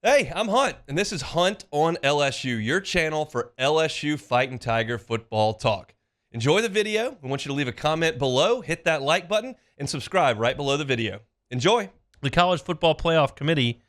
Hey, I'm Hunt, and this is Hunt on LSU, your channel for LSU Fighting Tiger football talk. Enjoy the video. We want you to leave a comment below, hit that like button, and subscribe right below the video. Enjoy. The College Football Playoff Committee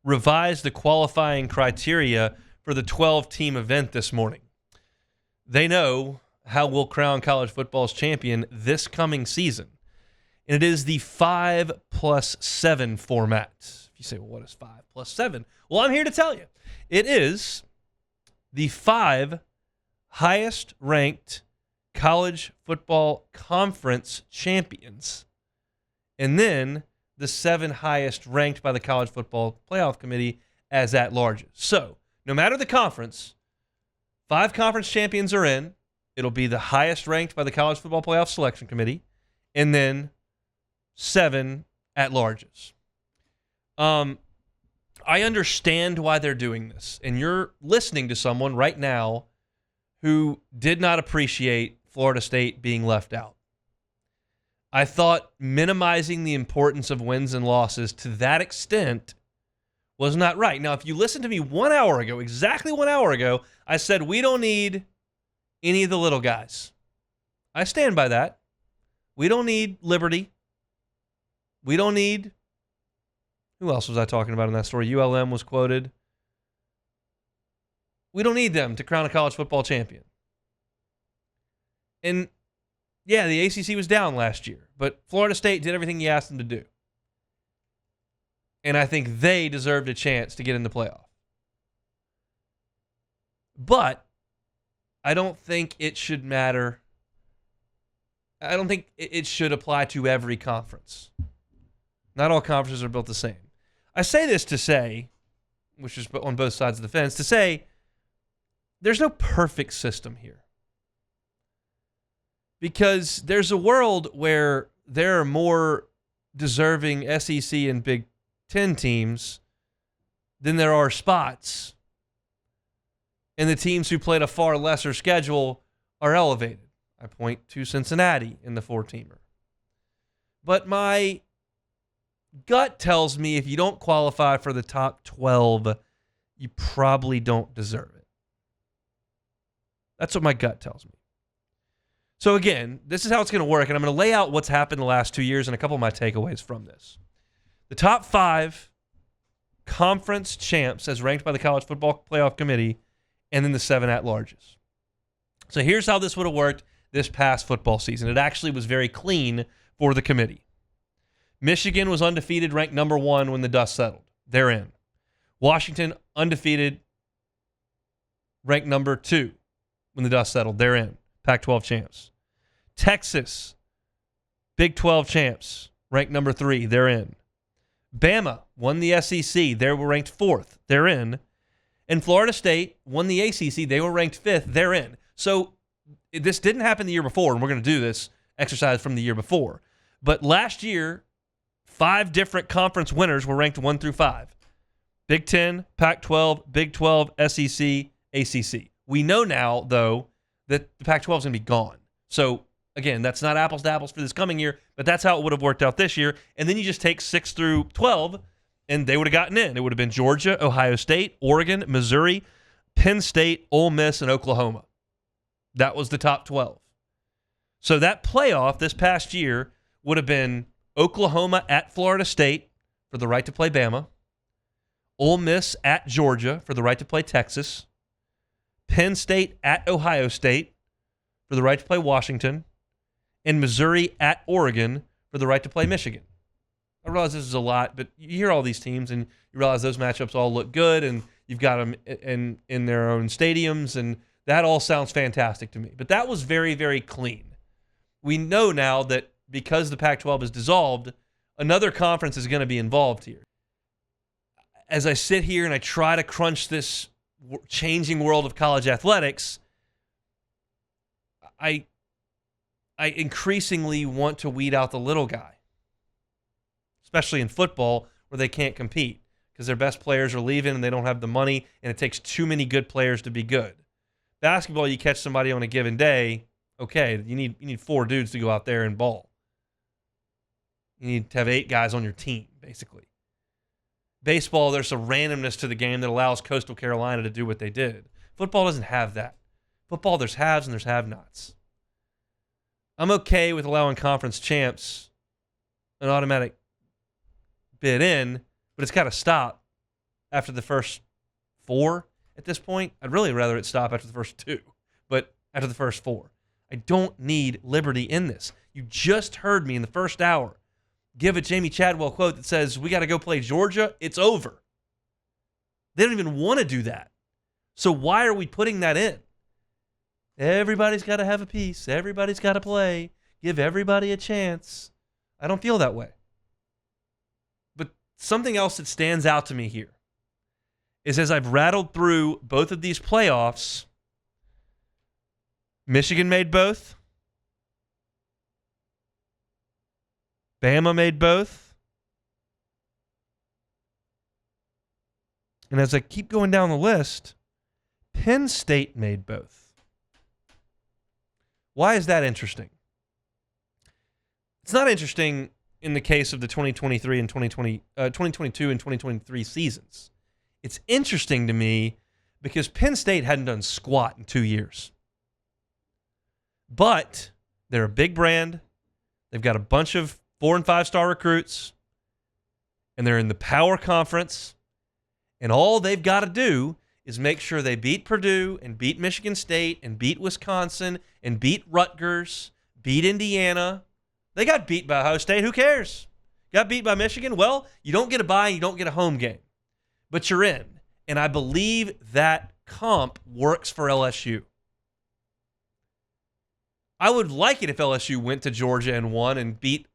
revised the qualifying criteria for the 12-team event this morning. They know how we'll crown college football's champion this coming season, and it is the 5+7 format. If you say, well, what is 5+7? Well, I'm here to tell you. It is the 5 highest-ranked college football conference champions, and then the 7 highest ranked by the College Football Playoff Committee as at-larges. So, no matter the conference, 5 conference champions are in. It'll be the highest ranked by the College Football Playoff Selection Committee, and then 7 at-larges. I understand why they're doing this, and you're listening to someone right now who did not appreciate Florida State being left out. I thought minimizing the importance of wins and losses to that extent was not right. Now, if you listened to me 1 hour ago, exactly 1 hour ago, I said we don't need any of the little guys. I stand by that. We don't need Liberty. We don't need... Who else was I talking about in that story? ULM was quoted. We don't need them to crown a college football champion. And, yeah, the ACC was down last year, but Florida State did everything you asked them to do. And I think they deserved a chance to get in the playoff. But I don't think it should matter. I don't think it should apply to every conference. Not all conferences are built the same. I say this to say, which is on both sides of the fence, to say there's no perfect system here. Because there's a world where there are more deserving SEC and Big Ten teams than there are spots. And the teams who played a far lesser schedule are elevated. I point to Cincinnati in the 4-teamer. But my gut tells me if you don't qualify for the top 12, you probably don't deserve it. That's what my gut tells me. So again, this is how it's going to work, and I'm going to lay out what's happened the last 2 years and a couple of my takeaways from this. The top 5 conference champs as ranked by the College Football Playoff Committee, and then the 7 at-larges. So here's how this would have worked this past football season. It actually was very clean for the committee. Michigan was undefeated, ranked number 1 when the dust settled. They're in. Washington, undefeated, ranked number 2 when the dust settled. They're in. Pac-12 champs. Texas, Big 12 champs, ranked number 3. They're in. Bama won the SEC. They were ranked 4th. They're in. And Florida State won the ACC. They were ranked 5th. They're in. So this didn't happen the year before, and we're going to do this exercise from the year before. But last year, 5 different conference winners were ranked 1 through 5. Big 10, Pac-12, Big 12, SEC, ACC. We know now, though, that the Pac-12 is going to be gone. So, again, that's not apples to apples for this coming year, but that's how it would have worked out this year. And then you just take 6 through 12, and they would have gotten in. It would have been Georgia, Ohio State, Oregon, Missouri, Penn State, Ole Miss, and Oklahoma. That was the top 12. So that playoff this past year would have been Oklahoma at Florida State for the right to play Bama, Ole Miss at Georgia for the right to play Texas, Penn State at Ohio State for the right to play Washington, and Missouri at Oregon for the right to play Michigan. I realize this is a lot, but you hear all these teams and you realize those matchups all look good, and you've got them in their own stadiums, and that all sounds fantastic to me. But that was very, very clean. We know now that because the Pac-12 is dissolved, another conference is going to be involved here. As I sit here and I try to crunch this changing world of college athletics, I increasingly want to weed out the little guy, especially in football where they can't compete because their best players are leaving and they don't have the money, and it takes too many good players to be good. Basketball, you catch somebody on a given day, okay, you need 4 dudes to go out there and ball. You need to have 8 guys on your team, basically. Baseball, there's a randomness to the game that allows Coastal Carolina to do what they did. Football doesn't have that. Football, there's haves and there's have-nots. I'm okay with allowing conference champs an automatic bid in, but it's got to stop after the first 4 at this point. I'd really rather it stop after the first 2, but after the first 4. I don't need Liberty in this. You just heard me in the first hour give a Jamie Chadwell quote that says, we got to go play Georgia. It's over. They don't even want to do that. So why are we putting that in? Everybody's got to have a piece. Everybody's got to play. Give everybody a chance. I don't feel that way. But something else that stands out to me here is as I've rattled through both of these playoffs, Michigan made both. Bama made both. And as I keep going down the list, Penn State made both. Why is that interesting? It's not interesting in the case of the 2023 and 2022 and 2023 seasons. It's interesting to me because Penn State hadn't done squat in 2 years. But they're a big brand. They've got a bunch of 4- and 5-star recruits, and they're in the Power Conference, and all they've got to do is make sure they beat Purdue and beat Michigan State and beat Wisconsin and beat Rutgers, beat Indiana. They got beat by Ohio State. Who cares? Got beat by Michigan? Well, you don't get a bye, you don't get a home game, but you're in. And I believe that comp works for LSU. I would like it if LSU went to Georgia and won and beat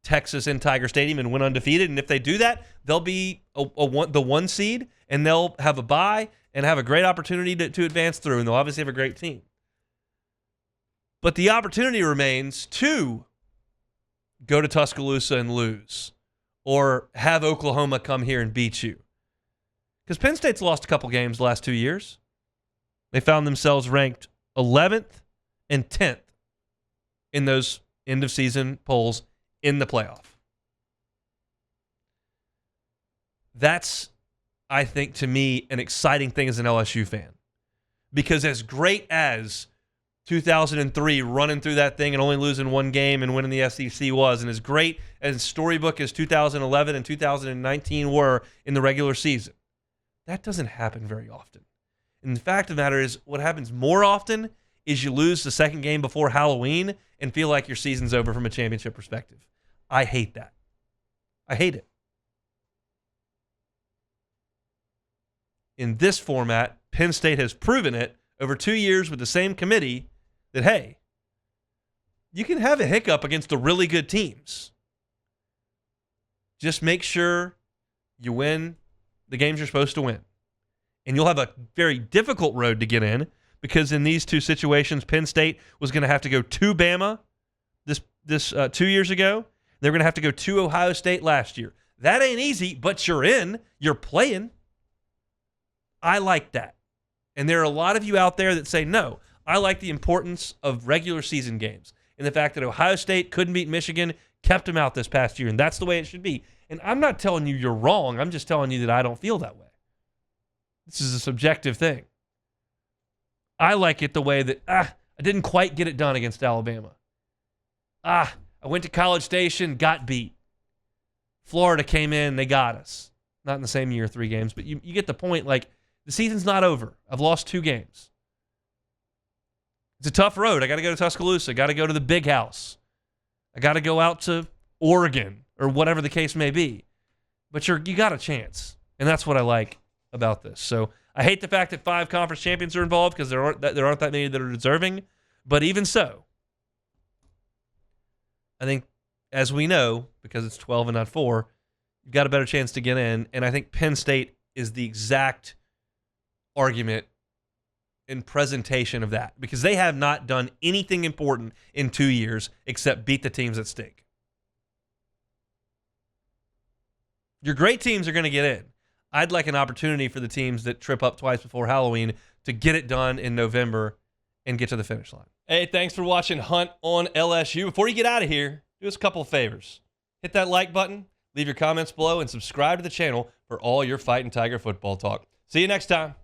Texas in Tiger Stadium and went undefeated. And if they do that, they'll be the 1 seed, and they'll have a bye and have a great opportunity to advance through, and they'll obviously have a great team. But the opportunity remains to go to Tuscaloosa and lose, or have Oklahoma come here and beat you. Because Penn State's lost a couple games the last 2 years. They found themselves ranked 11th and 10th in those end-of-season polls in the playoff. That's, I think, to me, an exciting thing as an LSU fan. Because as great as 2003 running through that thing and only losing 1 game and winning the SEC was, and as great as storybook as 2011 and 2019 were in the regular season, that doesn't happen very often. And the fact of the matter is, what happens more often is you lose the second game before Halloween and feel like your season's over from a championship perspective. I hate that. I hate it. In this format, Penn State has proven it over 2 years with the same committee that, hey, you can have a hiccup against the really good teams. Just make sure you win the games you're supposed to win. And you'll have a very difficult road to get in, because in these 2 situations, Penn State was going to have to go to Bama this 2 years ago. They're going to have to go to Ohio State last year. That ain't easy, but you're in. You're playing. I like that. And there are a lot of you out there that say, no, I like the importance of regular season games and the fact that Ohio State couldn't beat Michigan, kept them out this past year, and that's the way it should be. And I'm not telling you you're wrong. I'm just telling you that I don't feel that way. This is a subjective thing. I like it the way that, I didn't quite get it done against Alabama. I went to College Station, got beat. Florida came in, they got us. Not in the same year, 3 games, but you get the point. Like, the season's not over. I've lost 2 games. It's a tough road. I got to go to Tuscaloosa. I got to go to the big house. I got to go out to Oregon or whatever the case may be. But you got a chance, and that's what I like about this. So I hate the fact that 5 conference champions are involved, because there aren't that many that are deserving. But even so, I think, as we know, because it's 12 and not 4, you've got a better chance to get in. And I think Penn State is the exact argument and presentation of that, because they have not done anything important in 2 years except beat the teams at stake. Your great teams are going to get in. I'd like an opportunity for the teams that trip up twice before Halloween to get it done in November and get to the finish line. Hey, thanks for watching Hunt on LSU. Before you get out of here, do us a couple of favors. Hit that like button. Leave your comments below and subscribe to the channel for all your Fighting Tiger football talk. See you next time.